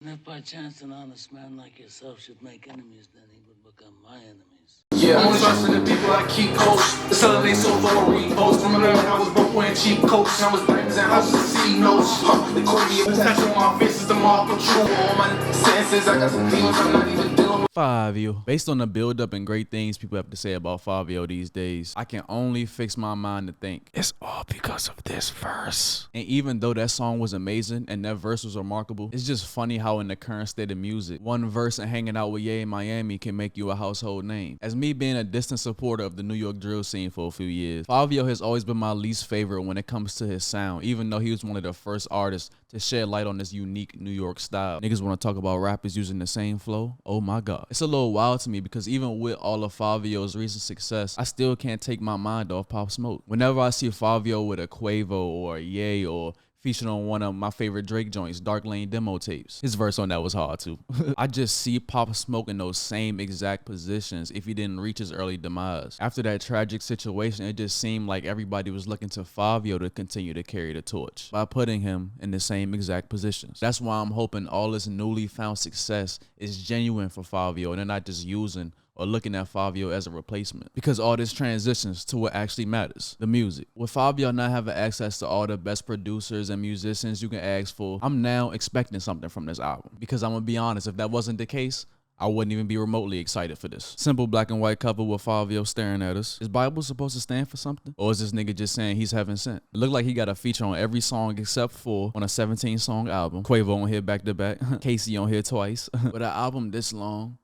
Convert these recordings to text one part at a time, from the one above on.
And if by chance an honest man like yourself should make enemies, then he would become my enemies. Yeah, I'm trusting the people I keep close. The selling they so Vory Polo G. Remember when I was broke wearing cheap coats? I was diamonds and houses and C notes. They call me a tattoo on my face is the mark of true. All my senses, I got some demons I'm not even dealing with. Fivio. Based on the build-up and great things people have to say about Fivio these days, I can only fix my mind to think it's all because of this verse. And even though that song was amazing and that verse was remarkable, it's just funny how in the current state of music, one verse and hanging out with Ye in Miami can make you a household name. As me being a distant supporter of the New York drill scene for a few years, Fivio has always been my least favorite when it comes to his sound, even though he was one of the first artists to shed light on this unique New York style. Niggas want to talk about rappers using the same flow? Oh my God. It's a little wild to me because even with all of Fivio's recent success, I still can't take my mind off Pop Smoke. Whenever I see Fivio with a Quavo or a Ye or featured on one of my favorite Drake joints, Dark Lane demo tapes. His verse on that was hard too. I just see Pop Smoke in those same exact positions if he didn't reach his early demise. After that tragic situation, it just seemed like everybody was looking to Fivio to continue to carry the torch by putting him in the same exact positions. That's why I'm hoping all this newly found success is genuine for Fivio and they're not just using or looking at Fivio as a replacement, because all this transitions to what actually matters, the music. With Fivio not having access to all the best producers and musicians you can ask for, I'm now expecting something from this album. Because I'm gonna be honest, if that wasn't the case, I wouldn't even be remotely excited for this. Simple black and white cover with Fivio staring at us. Is Bible supposed to stand for something? Or is this nigga just saying he's heaven sent? It looked like he got a feature on every song except for on a 17-song album. Quavo on here back to back. KayCyy on here twice. With an album this long,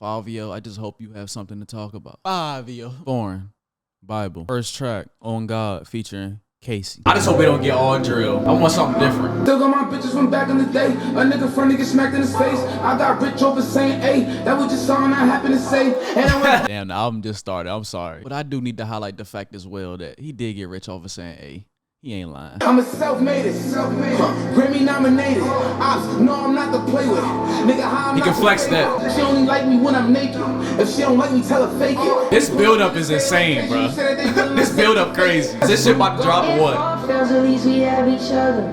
Fivio, I just hope you have something to talk about. Fivio. Foreign. Bible. First track, On God, featuring KayCyy. I just hope we don't get all drill. I want something different. Still got my bitches from back in the day. A nigga front get smacked in his face. I got rich over saying, hey, that was just something I happened to say. And I went damn, the album just started. I'm sorry. But I do need to highlight the fact as well that he did get rich over saying, hey. He ain't lying. I'm a self-made Grammy nominated. Ops, no, I'm not to play with. Nigga, how I'm he can flex that. She only like me when I'm naked. If she don't like me, tell her fake it. This build-up is insane, bro. This build-up crazy. This shit about to drop or what? If all fails, at least we have each other.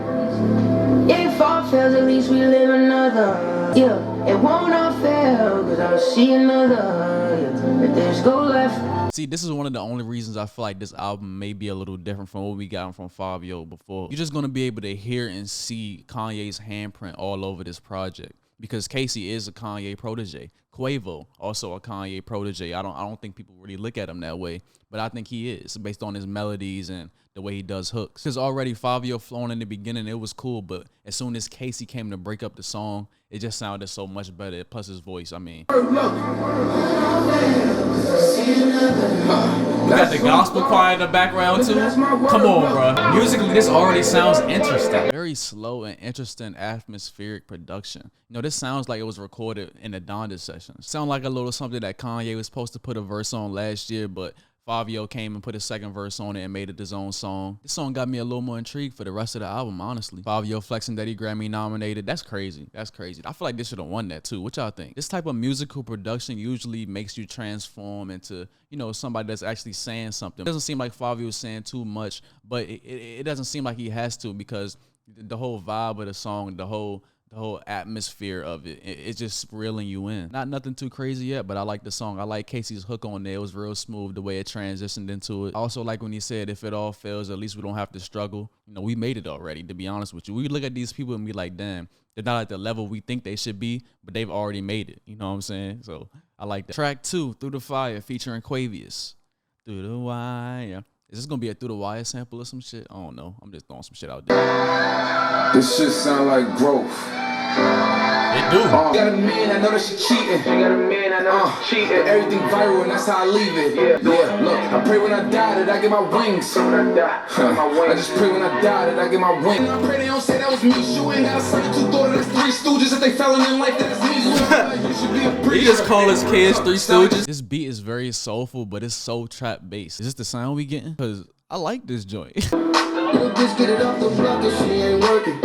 If all fails, at least we live another. Yeah, it won't all fail, cause I'll see another. Yeah, if things go left. See, this is one of the only reasons I feel like this album may be a little different from what we got from Fivio before. You're just going to be able to hear and see Kanye's handprint all over this project because KayCyy is a Kanye protege. Quavo, also a Kanye protege. I don't think people really look at him that way, but I think he is based on his melodies and the way he does hooks. Because already Fivio flowing in the beginning, it was cool, but as soon as KayCyy came to break up the song, it just sounded so much better. Plus his voice, I mean. We got the gospel choir in the background too. Come on, bro. Musically, this already sounds interesting. Very slow and interesting atmospheric production. You know, this sounds like it was recorded in the Donda sessions. Sound like a little something that Kanye was supposed to put a verse on last year, but Fivio came and put a second verse on it and made it his own song. This song got me a little more intrigued for the rest of the album, honestly. Fivio flexing that he Grammy nominated. That's crazy. That's crazy. I feel like this should have won that too. What y'all think? This type of musical production usually makes you transform into, you know, somebody that's actually saying something. It doesn't seem like Fivio is saying too much, but it doesn't seem like he has to because the whole vibe of the song, the whole atmosphere of it, it's just reeling you in. Not nothing too crazy yet, but I like the song. I like KayCyy's hook on there. It was real smooth the way it transitioned into it. I also like when he said, if it all fails, at least we don't have to struggle. You know, we made it already, to be honest with you. We look at these people and be like, damn, they're not at the level we think they should be, but they've already made it. You know what I'm saying? So I like that. Track 2, Through the Fire, featuring Quavo. Through the Wire. Is this gonna be a Through the Wire sample or some shit? I don't know. I'm just throwing some shit out there. This shit sound like growth. It do. Got a man, I know that she cheating. Got a man, I know she cheating. Everything viral, and that's how I leave it. Yeah, look, I pray when I die that I get my wings. I just pray when I die that I get my wings. I pray they don't say that was me. You ain't got a son or two daughters, that's 3 stooges. If they fell in life, that's me. You should be a priest. He just call his kids 3 stooges. This beat is very soulful, but it's so trap based. Is this the sound we getting? Cause I like this joint. Little bitch get it off the block if she ain't working.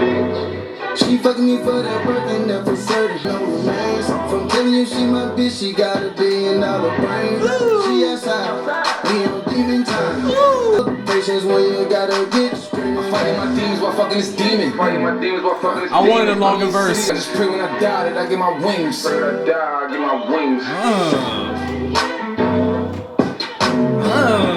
She fucking me for that work and never certain. No remains. From telling you she my bitch, she got $1 billion brain. She ass out, we don't deep in time. Patience when you gotta get screaming. fighting my demons while fucking this demon. Fighting my demons while fucking this demon. I wanted a longer verse. I just pray when I die that I get my wings. Pray when I die, I get my wings.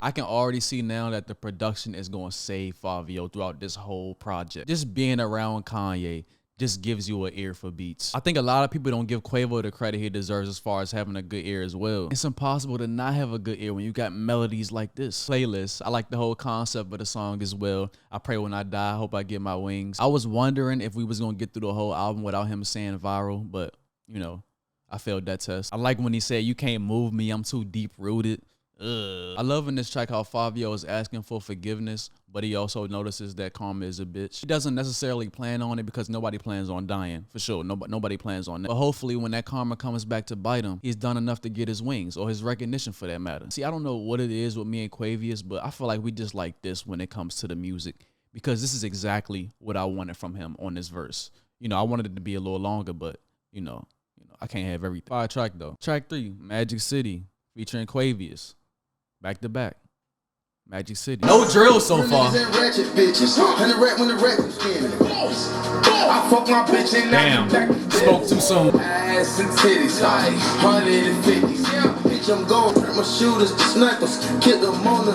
I can already see now that the production is going to save Fivio throughout this whole project. Just being around Kanye just gives you an ear for beats. I think a lot of people don't give Quavo the credit he deserves as far as having a good ear as well. It's impossible to not have a good ear when you got melodies like this. Playlist, I like the whole concept of the song as well. I pray when I die, I hope I get my wings. I was wondering if we was going to get through the whole album without him saying viral, but you know, I failed that test. I like when he said, "You can't move me, I'm too deep rooted." I love in this track how Fivio is asking for forgiveness, but he also notices that karma is a bitch. He doesn't necessarily plan on it because nobody plans on dying, for sure. Nobody plans on that. But hopefully when that karma comes back to bite him, he's done enough to get his wings, or his recognition for that matter. See, I don't know what it is with me and Quavius, but I feel like we just like this when it comes to the music, because this is exactly what I wanted from him on this verse. You know, I wanted it to be a little longer, but you know, I can't have everything. Fire track though. Track 3, Magic City, featuring Quavius. Back to back. Magic City. No drill so far. Damn. Spoke too soon. Ass and titties, like 150s. Bitch, I'm going. My shooters, the snipers, kill them on the.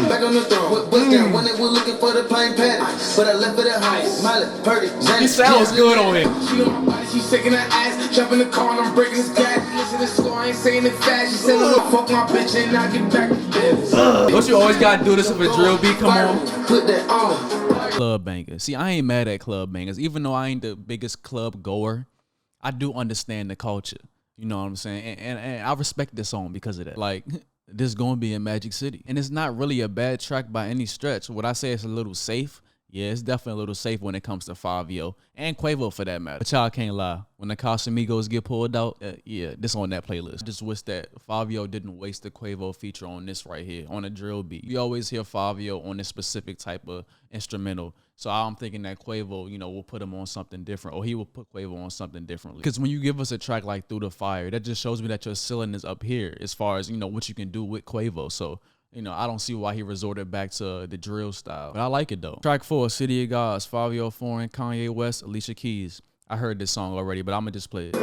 Back on the throne. What's that? When they were looking for the plain patty, but I left it at home. Smiley, Purdy, He sounds good on it. She on my body, she's shaking her ass, jumping the car, and I'm breaking his gas. Listen to the score, I ain't saying it fast. She said, "Look, fuck my bitch, and I get back to business." Don't you always gotta do this if a drill beat come on? Put that on. Club bangers. See, I ain't mad at club bangers. Even though I ain't the biggest club goer, I do understand the culture. You know what I'm saying? And I respect this song because of that. Like, this is gonna be in Magic City. And it's not really a bad track by any stretch. Would I say it's a little safe? Yeah, it's definitely a little safe when it comes to Fivio and Quavo for that matter. But y'all can't lie. When the Casamigos get pulled out, yeah, this on that playlist. I just wish that Fivio didn't waste the Quavo feature on this right here, on a drill beat. You always hear Fivio on this specific type of instrumental. So I'm thinking that Quavo, you know, will put him on something different, or he will put Quavo on something differently. Because when you give us a track like Through the Fire, that just shows me that your ceiling is up here as far as, you know, what you can do with Quavo. So, you know, I don't see why he resorted back to the drill style. But I like it though. Track 4, City of Gods, Fivio Foreign, Kanye West, Alicia Keys. I heard this song already, but I'm gonna just play it.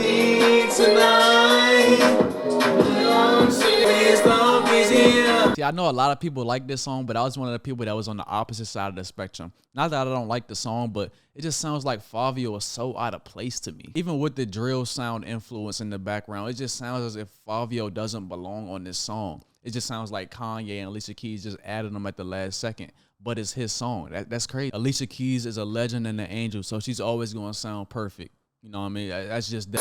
See, I know a lot of people like this song, but I was one of the people that was on the opposite side of the spectrum. Not that I don't like the song, but it just sounds like Fivio is so out of place to me. Even with the drill sound influence in the background, it just sounds as if Fivio doesn't belong on this song. It just sounds like Kanye and Alicia Keys just added them at the last second, but it's his song. That's crazy. Alicia Keys is a legend and an angel, so she's always gonna sound perfect. You know what I mean? That's just that.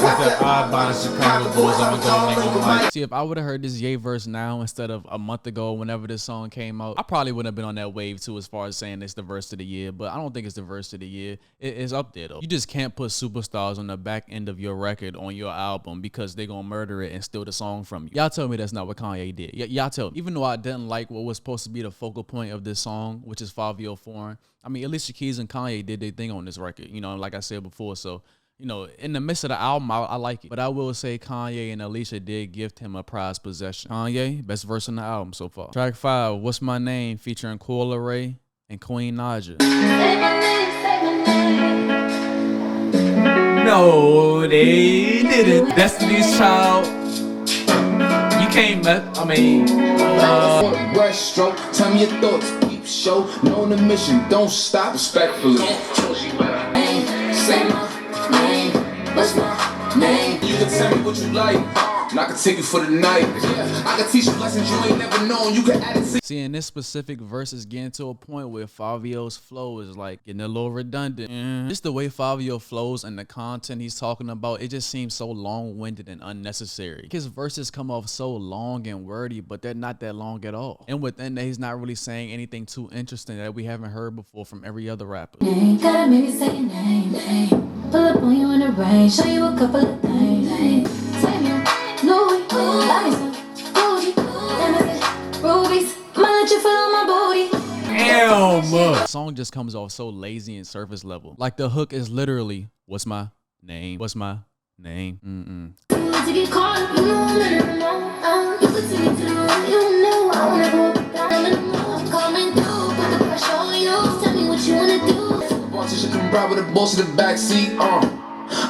See, if I would have heard this Ye verse now instead of a month ago, whenever this song came out, I probably wouldn't have been on that wave too, as far as saying it's the verse of the year. But I don't think it's the verse of the year. It's up there though. You just can't put superstars on the back end of your record on your album because they're gonna murder it and steal the song from you. Y'all tell me that's not what Kanye did. Y'all tell me. Even though I didn't like what was supposed to be the focal point of this song, which is Fivio Foreign, I mean, Alicia Keys and Kanye did their thing on this record. You know, like I said before, so. You know, in the midst of the album, I like it. But I will say Kanye and Alicia did gift him a prized possession. Kanye, best verse in the album so far. Track 5, What's My Name, featuring Leray and Queen Naija. No, they didn't. Destiny's Child. You can't I mean... Brush stroke, tell me your thoughts, peep show. Know the mission, don't stop respectfully. Say my name, what's my name? You can tell me what you like, and I can take you for the night. I can teach you lessons you ain't never known. You can add it to. See, in this specific verse is getting to a point where Fivio's flow is like getting a little redundant. Just the way Fivio flows and the content he's talking about, it just seems so long-winded and unnecessary. His verses come off so long and wordy, but they're not that long at all. And within that, he's not really saying anything too interesting that we haven't heard before from every other rapper. Gotta maybe say your name. Pull up on you in the rain, show you a couple of things. Say me, Louis, buy me some Gucci, rubies. I'ma let you follow my booty. Damn! The song just comes off so lazy and surface level. Like the hook is literally, what's my name? What's my name? To get caught up, you know I'm in the know. You could take me to the room, you know I wanna go down in the mall. Coming through, put the pressure on you. politician can ride with the boss in the backseat.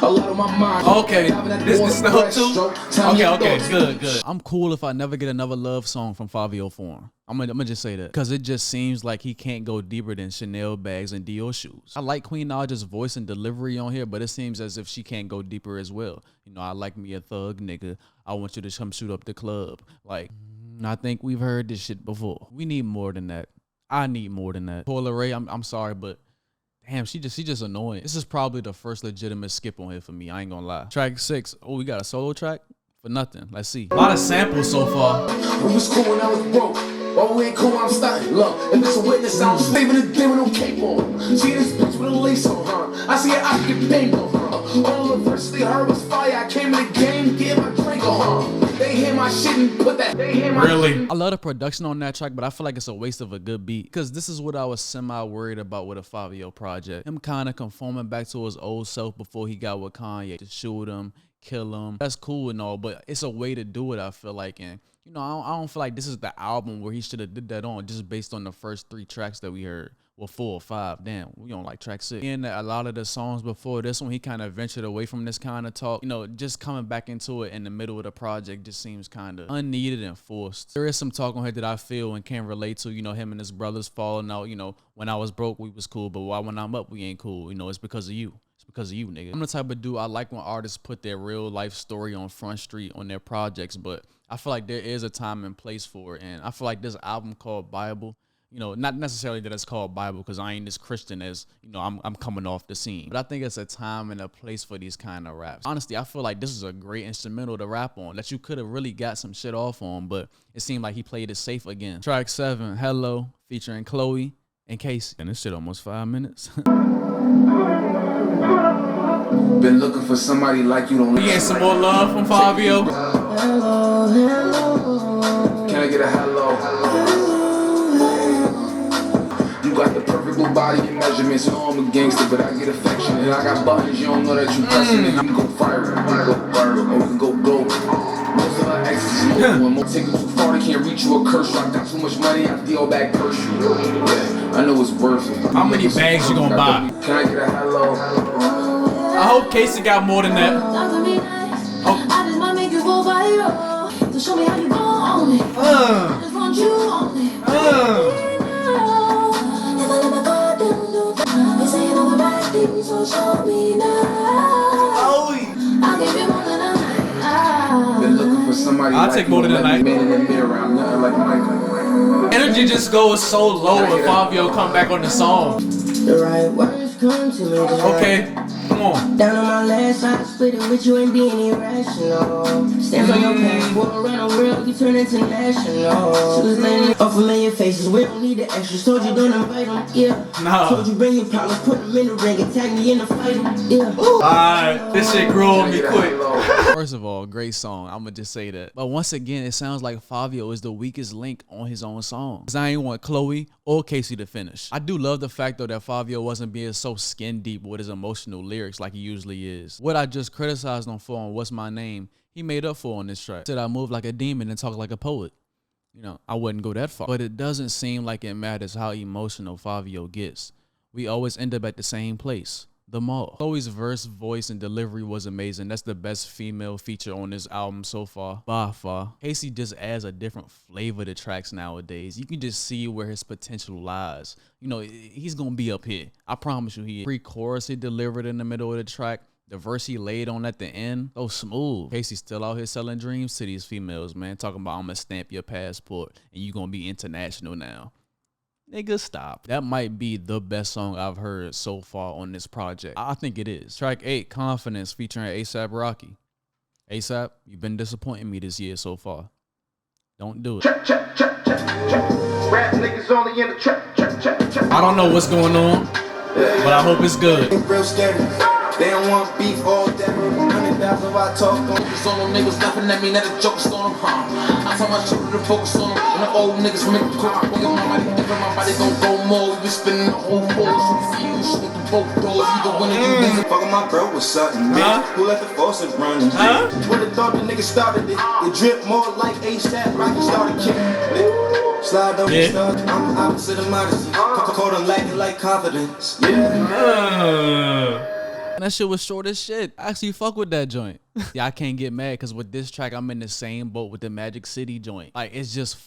A lot of my mind. Okay, this is the hook too? Okay, good. I'm cool if I never get another love song from Fivio form. I'm gonna just say that. Because it just seems like he can't go deeper than Chanel bags and Dior shoes. I like Queen Naija's voice and delivery on here, but it seems as if she can't go deeper as well. You know, I like me a thug nigga. I want you to come shoot up the club. Like, I think we've heard this shit before. We need more than that. I need more than that. Poor Leray, I'm sorry, but damn, she just annoying. This is probably the first legitimate skip on here for me. I ain't gonna lie. Track 6. Oh, we got a solo track? For Nothing. Let's see. A lot of samples so far. We was cool when I was broke. Well, we ain't cool, I'm starting. Look, if it's a witness, I'm saving the day with no cape on. See this bitch with a lace on her. I see her out get banged on her. All the verses they heard was fire. I came in the game, get my drink on her. They hear my shit and put that. They hear my really? I love the production on that track, but I feel like it's a waste of a good beat. Because this is what I was semi-worried about with a Fivio project. Him kind of conforming back to his old self before he got with Kanye. To shoot him, kill him. That's cool and all, but it's a way to do it, I feel like. And you know, I don't feel like this is the album where he should have did that on, just based on the first 3 tracks that we heard. Well, 4 or 5. Damn, we on like track 6. And a lot of the songs before this one, he kind of ventured away from this kind of talk. You know, just coming back into it in the middle of the project just seems kind of unneeded and forced. There is some talk on here that I feel and can relate to. You know, him and his brothers falling out. You know, when I was broke, we was cool, but why when I'm up, we ain't cool. You know, it's because of you. Because of you, nigga. I'm the type of dude, I like when artists put their real life story on Front Street on their projects, but I feel like there is a time and place for it. And I feel like this album called B.I.B.L.E, you know, not necessarily that it's called Bible because I ain't as Christian as, you know, I'm coming off the scene. But I think it's a time and a place for these kind of raps. Honestly, I feel like this is a great instrumental to rap on that you could have really got some shit off on, but it seemed like he played it safe again. Track 7, Hello, featuring Chlöe KayCyy. And this shit almost 5 minutes. been looking for somebody like you. Don't we get some more love from Fivio. Hello, hello. Can I get a hello? You got the perfect blue body and measurements. You know I'm a gangster, but I get affection. And I got buttons, you don't know that you pressing it. You can go viral, you can go viral, or we can go global. Most of our exes is local. And won't take it too far, they can't reach you a curse. I got too much money, I deal back curse you. Yeah, I know it's worth it. How many bags you gonna buy? Can I get a hello? I hope KayCyy got more than that. Oh. I just might make you go viral. So show me how you gon' own it. I just want you on it. If I let my guard down, don't. They saying all the right things, so show me now. I'll give you more than a night. Been looking for somebody. I'll take more than a night. Man in the mirror, I'm nothing like Michael. Energy just goes so low when Fivio come back on the song. The right words come to me. Okay, come on. Down on my last side, split it with you and being irrational. Stamps on your passport around the world, you turn international. She was laying off familiar faces, we don't need the extras. Told you don't invite them, yeah. Nah. Told you bring your problems, put them in the ring, and tag me in the fight, yeah. Alright, this shit grew on me quick. First of all, great song, I'ma just say that. But once again, it sounds like Fivio is the weakest link on his own song. Cause I ain't want Chlöe or KayCyy to finish. I do love the fact though that Fivio wasn't being so skin deep with his emotional lyrics like he usually is. What I just criticized him for on What's My Name, he made up for on this track. Said I move like a demon and talk like a poet. You know, I wouldn't go that far. But it doesn't seem like it matters how emotional Fivio gets. We always end up at the same place. The mall. Chloe's verse, voice, and delivery was amazing. That's the best female feature on this album so far. By far. KayCyy just adds a different flavor to tracks nowadays. You can just see where his potential lies. You know, he's gonna be up here. I promise you he is. Pre-chorus he delivered in the middle of the track. The verse he laid on at the end, so smooth. KayCyy still out here selling dreams to these females, man. Talking about I'm gonna stamp your passport and you gonna be international now. Nigga, stop. That might be the best song I've heard so far on this project. I think it is. Track 8, Confidence, featuring A$AP Rocky. A$AP, you've been disappointing me this year so far. Don't do it. Rap niggas only in the trap. I don't know what's going on, but I hope it's good. Real scary. They don't want beef all day. 100,000 I talk on this on them niggas laughing at me, not a joke on them, I tell my children to focus on them. And the old niggas make the quick. My body gon' go more. We been spinning the whole board. Shoot for you, shoot the both doors, either one of you niggas. Fucking my bro was something, bitch. Who let the faucet run? Would have thought the nigga started it. It drip more like ASAP. Rocky started kicking. Slide on the stuff. I'm the opposite of modesty. Caught him lacking like confidence. That shit was short as shit. I actually fuck with that joint. Yeah, I can't get mad because with this track, I'm in the same boat with the Magic City joint. Like, it's just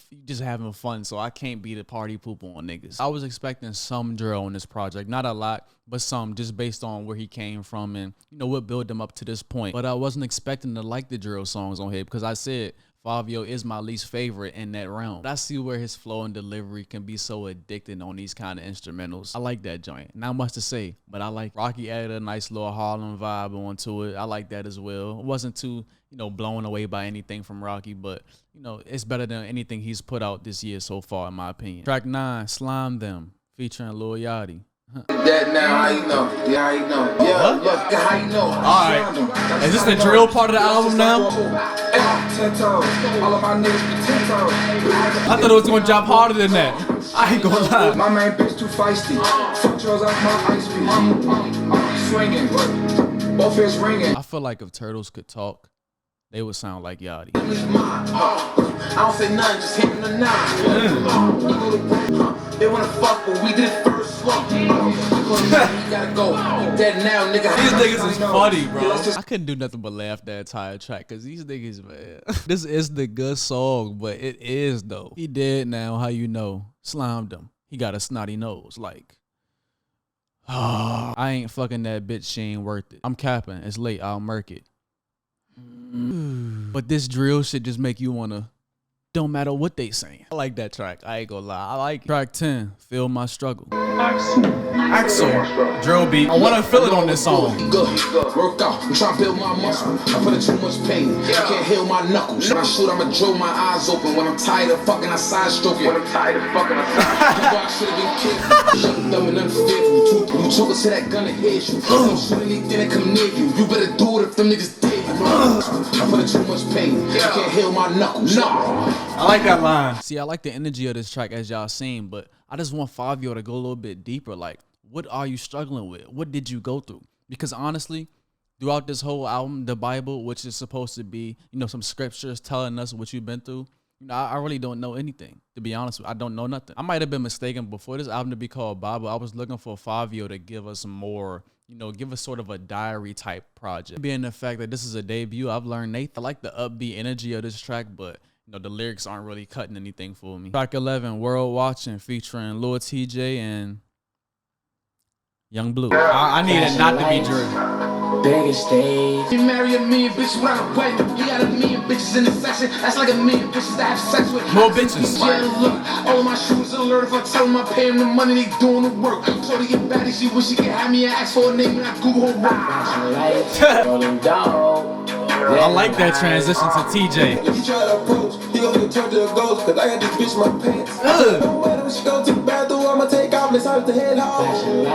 having fun, so I can't be the party pooper on niggas. I was expecting some drill on this project. Not a lot, but some, just based on where he came from and, you know, what built him up to this point. But I wasn't expecting to like the drill songs on here because I said Fivio is my least favorite in that realm. But I see where his flow and delivery can be so addicting on these kind of instrumentals. I like that joint. Not much to say, but I like Rocky added a nice little Harlem vibe onto it. I like that as well. It wasn't too, you know, blown away by anything from Rocky, but, you know, it's better than anything he's put out this year so far, in my opinion. Track 9, Slime Them, featuring Lil Yachty. That now, how you know? Yeah, how you know? Yeah, look, how you know? Alright. Is this the drill part of the album now? 10 toes. All of my niggas be 10 toes. I thought it was gonna drop harder than that. I ain't gonna lie. My main bitch too feisty. Fuck Charles off my ice piece. Swinging. Both ears ringing. I feel like if turtles could talk, they would sound like Yachty. I don't say nothing, just hit the 9. They wanna fuck, but we did it first. You gotta go. You dead now, nigga. These niggas is funny, bro. I couldn't do nothing but laugh that entire track because these niggas, man. This is the good song, but it is though. He dead now, how you know? Slimed him. He got a snotty nose. Like, I ain't fucking that bitch. She ain't worth it. I'm capping. It's late. I'll murk it. But this drill shit just make you wanna. Don't matter what they saying. I like that track. I ain't gonna lie. I like track 10. Feel My Struggle. Axel. Drill beat. I wanna feel it on this song. Good. Work out. I'm trying to build my muscle. I put in too much pain. I can't heal my knuckles. When I shoot, I'ma drill my eyes open. When I'm tired of fucking, I side stroke it. I should've been careful. Shut them and unfaithful. You took us to that gun and hit you. Don't shoot anything that come near you. You better do it if them niggas did. I put in too much pain. I can't heal my knuckles. I like that line. See, I like the energy of this track as y'all seen, but I just want Fivio to go a little bit deeper. Like, what are you struggling with? What did you go through? Because honestly, throughout this whole album, the Bible, which is supposed to be, you know, some scriptures telling us what you've been through, you know, I really don't know anything. To be honest with you, I don't know nothing. I might have been mistaken before this album to be called Bible. I was looking for Fivio to give us more, you know, give us sort of a diary type project. Being the fact that this is a debut, I've learned Nathan. I like the upbeat energy of this track, but you know, the lyrics aren't really cutting anything for me. Track 11, World Watching, featuring Lil Tjay and Young Blue. I need it not to be Jersey. Biggest stage. You marry a million bitches without a wedding. You got a million bitches in the section. That's like a million bitches that have sex with. More bitches. Yeah, look, all of my shoes alert. If I tell them I pay them the money, they doing the work. So to get back, she wish she could have me and ask for a name and I Google her work. Rolling down. I like that transition to Tjay. If you try to approach, he gon' get turned to a ghost. Cause I got this bitch in my pants. No matter when she go to the bathroom, I'ma take off. Let's have to head home.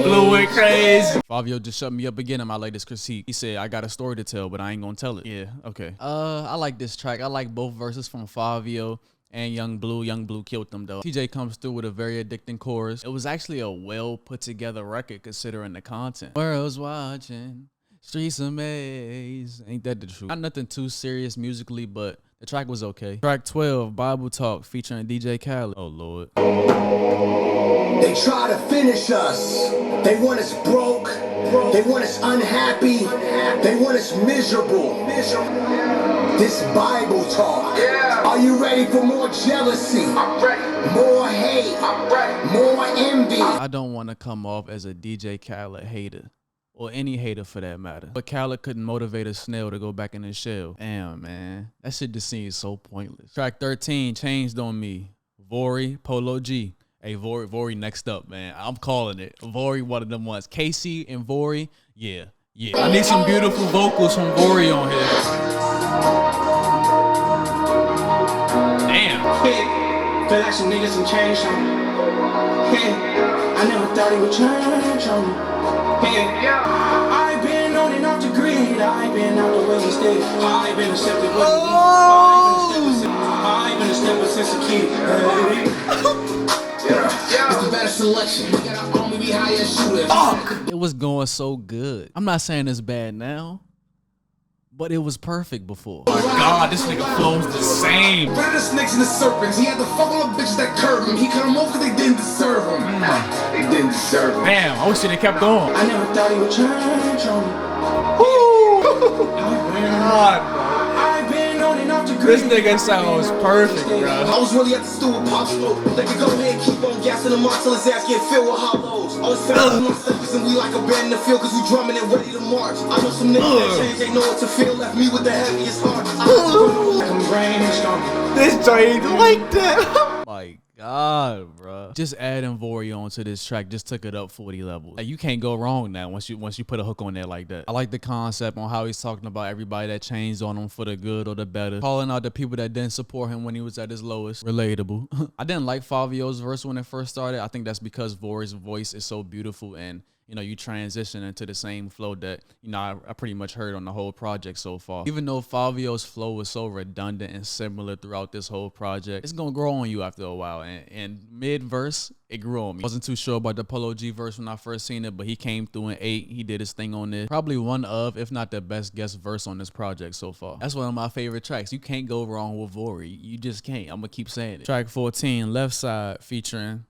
Blue went crazy. Fivio just shut me up again in my latest critique. He said, I got a story to tell, but I ain't gonna tell it. Yeah, okay. I like this track. I like both verses from Fivio and Young Blue. Young Blue killed them though. Tjay comes through with a very addicting chorus. It was actually a well put together record considering the content. World's watching. Streets a maze. Ain't that the truth? Not nothing too serious musically, but the track was okay. Track 12, Bible Talk, featuring DJ Khaled. Oh, Lord. They try to finish us. They want us broke. They want us unhappy. They want us miserable. This Bible talk. Are you ready for more jealousy? I'm ready. More hate. I'm ready. More envy. I don't want to come off as a DJ Khaled hater. Or any hater for that matter. But Khaled couldn't motivate a snail to go back in his shell. Damn, man. That shit just seems so pointless. Track 13, Changed on Me. Vory Polo G. Hey, Vory next up, man. I'm calling it. Vory, one of them ones. KayCyy and Vory, yeah. I need some beautiful vocals from Vory on here. Damn. Feel like some niggas some change on me. I never thought he would change on me. I've been on and off the grid. I've been out the way instead. I've been accepted with me. I've been a stepper since a kid. It's the a better selection. We got our army, we hire shooters. Fuck! It was going so good. I'm not saying it's bad now, but it was perfect before. Oh my God, this nigga flows the same. Rid of the snakes and the serpents. He had to fuck all the bitches that curved him. He cut them off because they didn't deserve him. They didn't deserve him. Damn, I wish they kept going. I never thought he would change on me. God, I've been on and off the this nigga sounds perfect, bro. I was really at the stool with Pop Smoke. They could go ahead and keep on gassing him out till his ass get filled with hollows. Always found my steppers and we like a band in the field cause we drumming and ready to march. I know some niggas that change, they know what to feel. Left me with the heaviest heart. This joint like that. My God, bro. Just adding Vory onto this track just took it up 40 levels. Like, you can't go wrong now once you put a hook on there like that. I like the concept on how he's talking about everybody that changed on him for the good or the better. Calling out the people that didn't support him when he was at his lowest. Relatable. I didn't like Fivio's verse when it first started. I think that's because Vory's voice is so beautiful and you know, you transition into the same flow that, you know, I pretty much heard on the whole project so far. Even though Fivio's flow was so redundant and similar throughout this whole project, it's gonna grow on you after a while. And mid-verse, it grew on me. Wasn't too sure about the Polo G verse when I first seen it, but he came through in 8. He did his thing on this. Probably one of, if not the best guest verse on this project so far. That's one of my favorite tracks. You can't go wrong with Vory. You just can't. I'm gonna keep saying it. Track 14, Left Side, featuring...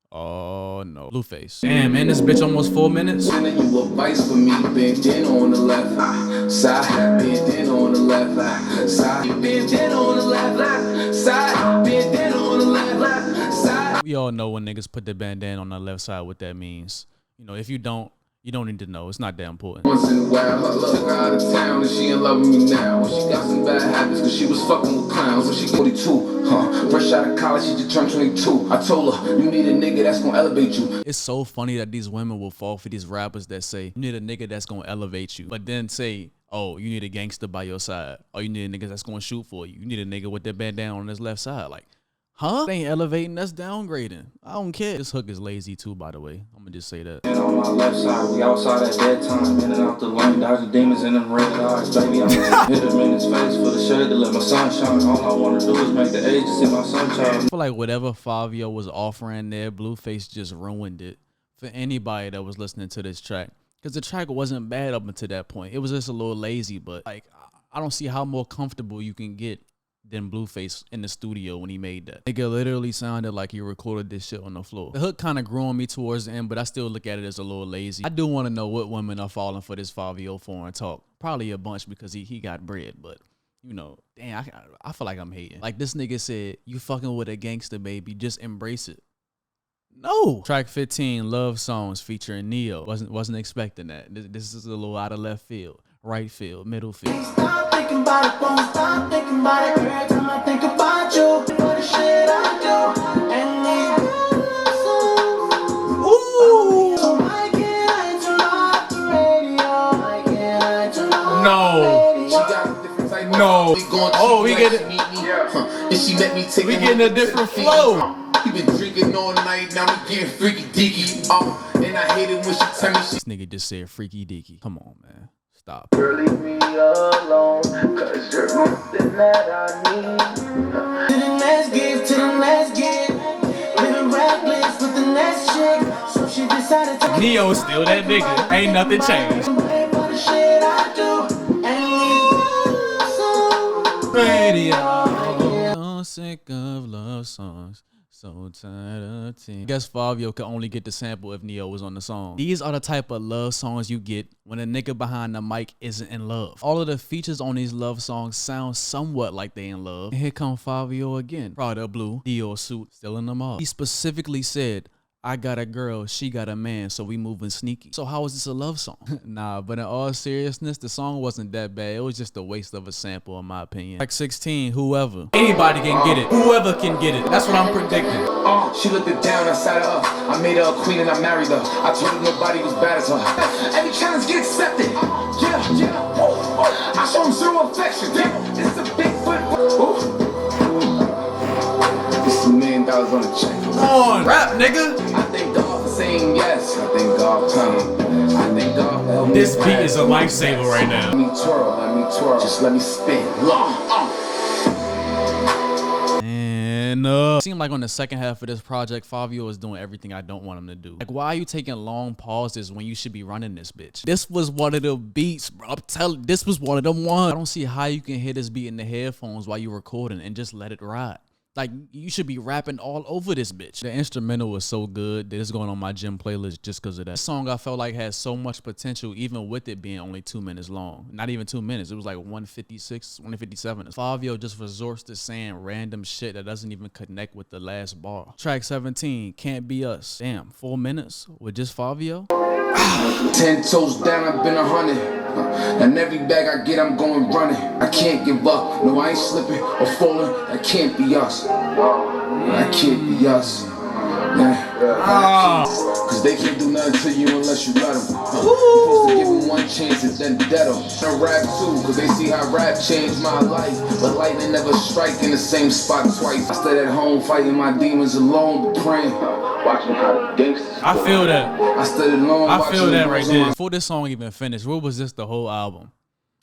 oh no, Blueface. Damn, man, this bitch almost 4 minutes. Sending you advice for me, bent in on the left side, bent in on the left side, bent in on the left side, bent in on the left side. We all know when niggas put the bandana on the left side what that means. You know, if you don't, you don't need to know. It's not that important. Once in a while, her love her out of town and she in love with me now. She got some bad habits cause she was fucking with clowns. When she 42, fresh out of college, she just turned 22. I told her, you need a nigga that's gonna elevate you. It's so funny that these women will fall for these rappers that say, you need a nigga that's gonna elevate you. But then say, oh, you need a gangster by your side. Or you need a nigga that's gonna shoot for you. You need a nigga with that bandana on his left side. Like, huh? They ain't elevating, that's downgrading. I don't care. This hook is lazy too, by the way. I'm gonna just say that. And on my left side, we outside at that time. In and out the lane, dodging demons in them red eyes. Baby, I'm gonna hit him in his face for the shade to let my sun shine. All I wanna do is make the ages in my sunshine. I feel like whatever Fivio was offering there, Blueface just ruined it for anybody that was listening to this track. Because the track wasn't bad up until that point. It was just a little lazy, but like, I don't see how more comfortable you can get than Blueface in the studio when he made that. Nigga literally sounded like he recorded this shit on the floor. The hook kind of grew on me towards the end, but I still look at it as a little lazy. I do want to know what women are falling for this Fivio foreign talk. Probably a bunch because he got bread, but you know, damn, I feel like I'm hating. Like this nigga said, you fucking with a gangster, baby, just embrace it. No. Track 15, Love Songs featuring Neo. Wasn't expecting that. This is a little out of left field, right field, middle field. Stop thinking about it, won't stop thinking about it. Every time I think about you, for the shit I do, and Ooh. so why can't I turn off the radio? Why can't I turn off No. No. Oh, we get it. And she let me take We getting a different flow. We been drinking all night, now we getting freaky deaky. And I hate it when she tell me This nigga just said freaky deaky. Come on, man. Stop. Girl, leave me alone, cause you're something that I need. To the next gift, to the next gift. Living reckless with the next chick. So she decided to Neo still that nigga. Ain't nothing changed. pay for the shit I do. And Radio. So sick of love songs. So tired of tears. Guess Fivio could only get the sample if Neo was on the song. These are the type of love songs you get when a nigga behind the mic isn't in love. All of the features on these love songs sound somewhat like they in love. And here come Fivio again. Prada blue, Dior suit, still in the mall. He specifically said, I got a girl, she got a man, so we moving sneaky. So how is this a love song? Nah, but in all seriousness, the song wasn't that bad. It was just a waste of a sample in my opinion. Like 16, whoever. Anybody can get it. Whoever can get it. That's what I'm predicting. she looked it down, I sat her up. I made her a queen and I married her. I told her nobody was bad as her. Every challenge get accepted. I show him zero affection. This is a big foot. This is $1 million on the check. Come on, rap, nigga. I thank God for saying yes. I thank God for coming. I thank God for helping. This beat is a lifesaver right now. Let me twirl. Just let me spin. And up. It seemed like on the second half of this project, Fivio was doing everything I don't want him to do. Like, why are you taking long pauses when you should be running this bitch? This was one of the beats, bro. I'm telling, this was one of them ones. I don't see how you can hear this beat in the headphones while you're recording and just let it ride. Like, you should be rapping all over this bitch. The instrumental was so good that it's going on my gym playlist just because of that. This song I felt like had so much potential, even with it being only 2 minutes long. Not even 2 minutes. It was like 156, 157. Fivio just resorts to saying random shit that doesn't even connect with the last bar. Track 17, Can't Be Us. Damn, 4 minutes with just Fivio? 10 toes down, I've been 100. And every bag I get, I'm going running. I can't give up. No, I ain't slipping or falling. That can't be us. That can't be us. Cause they can't do nothing to you unless you let them. Supposed to give them one chance and then dead them. I rap too, cause they see how rap changed my life. But lightning never strike in the same spot twice. I stayed at home fighting my demons alone, but praying. Watching how the gangsters. I feel that. I stayed alone. I feel that right there. Before this song even finished, where was this the whole album?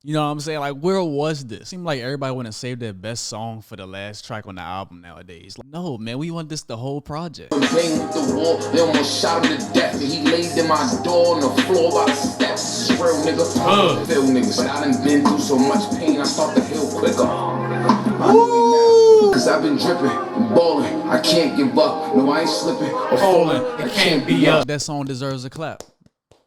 You know what I'm saying? Like, where was this? Seemed like everybody want to save their best song for the last track on the album nowadays. Like, no, man, we want this the whole project. Playing with the wall, they almost shot him to death. And he laid in my door on the floor by the steps. This is real, nigga. Feel niggas. But I done been through so much pain, I start to heal quicker. Cause I've been dripping and balling. I can't give up. No, I ain't slipping or falling. I can't be up. That song deserves a clap.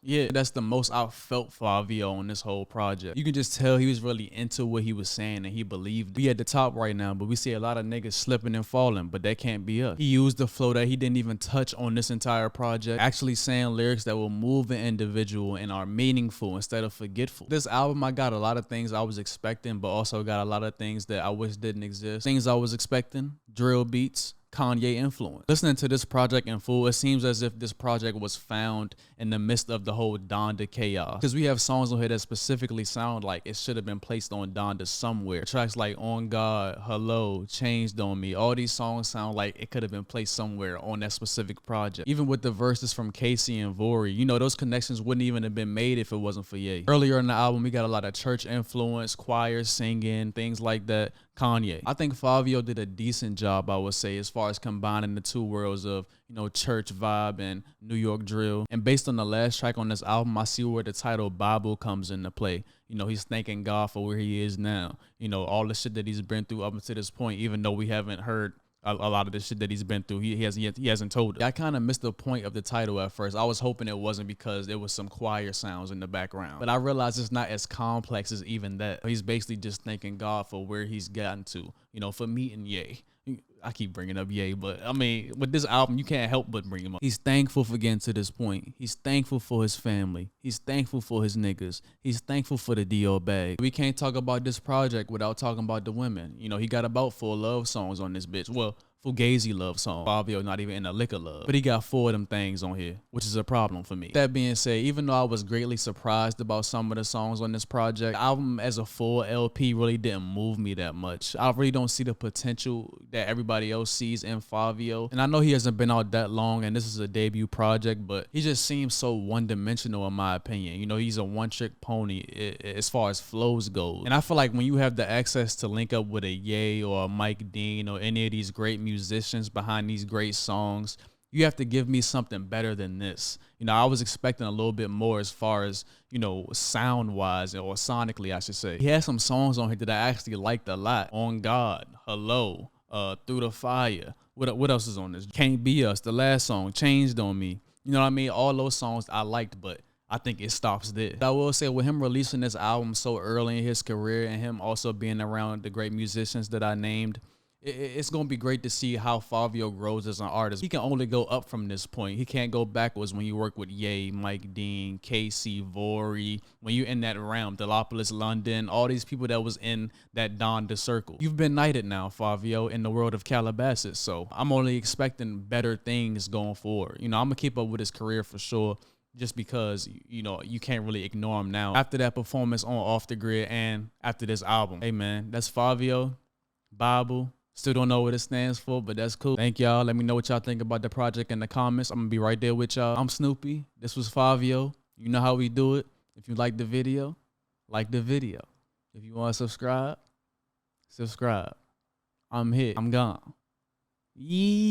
Yeah, that's the most I felt Fivio on this whole project. You can just tell he was really into what he was saying and he believed it. We at the top right now, but we see a lot of niggas slipping and falling, but that can't be us. He used the flow that he didn't even touch on this entire project, actually saying lyrics that will move an individual and are meaningful instead of forgetful. This album, I got a lot of things I was expecting, but also got a lot of things that I wish didn't exist. Things I was expecting, drill beats, Kanye influence. Listening to this project in full, it seems as if this project was found in the midst of the whole Donda chaos. Because we have songs on here that specifically sound like it should have been placed on Donda somewhere. Tracks like On God, Hello, Changed on Me. All these songs sound like it could have been placed somewhere on that specific project. Even with the verses from KayCyy and Vory, you know, those connections wouldn't even have been made if it wasn't for Ye. Earlier in the album, we got a lot of church influence, choirs singing, things like that. Kanye. I think Fivio did a decent job, I would say, as far as combining the two worlds of, you know, church vibe and New York drill. And based on the last track on this album, I see where the title B.I.B.L.E comes into play. You know, he's thanking God for where he is now. You know, all the shit that he's been through up until this point, even though we haven't heard a lot of the shit that he's been through. He hasn't told it. I kind of missed the point of the title at first. I was hoping it wasn't because there was some choir sounds in the background. But I realized it's not as complex as even that. He's basically just thanking God for where he's gotten to, you know, for meeting Ye. I keep bringing up Ye, but I mean, with this album, you can't help but bring him up. He's thankful for getting to this point. He's thankful for his family. He's thankful for his niggas. He's thankful for the D.O. bag. We can't talk about this project without talking about the women. You know, he got about 4 love songs on this bitch. Well, Fugazi love song. Fivio not even in a lick of love. But he got 4 of them things on here, which is a problem for me. That being said, even though I was greatly surprised about some of the songs on this project, the album as a full LP really didn't move me that much. I really don't see the potential that everybody else sees in Fivio. And I know he hasn't been out that long and this is a debut project, but he just seems so one-dimensional in my opinion. You know, he's a one-trick pony as far as flows goes. And I feel like when you have the access to link up with a Ye or a Mike Dean or any of these great musicians behind these great songs, you have to give me something better than this. You know, I was expecting a little bit more as far as, you know, sound wise or sonically, I should say. He had some songs on here that I actually liked a lot. On God, Hello, Through the Fire. What else is on this? Can't Be Us, the last song, Changed on Me. You know what I mean? All those songs I liked, but I think it stops there. I will say with him releasing this album so early in his career and him also being around the great musicians that I named, it's going to be great to see how Fivio grows as an artist. He can only go up from this point. He can't go backwards when you work with Ye, Mike Dean, KayCyy, Vory. When you're in that realm, Delopolis, London, all these people that was in that Donda circle. You've been knighted now, Fivio, in the world of Calabasas. So I'm only expecting better things going forward. You know, I'm going to keep up with his career for sure, just because, you know, you can't really ignore him now. After that performance on Off the Grid and after this album. Hey, man, that's Fivio, B.I.B.L.E. Still don't know what it stands for, but that's cool. Thank y'all. Let me know what y'all think about the project in the comments. I'm going to be right there with y'all. I'm Snoopy. This was Fivio. You know how we do it. If you like the video, like the video. If you want to subscribe, subscribe. I'm here. I'm gone. Yeah.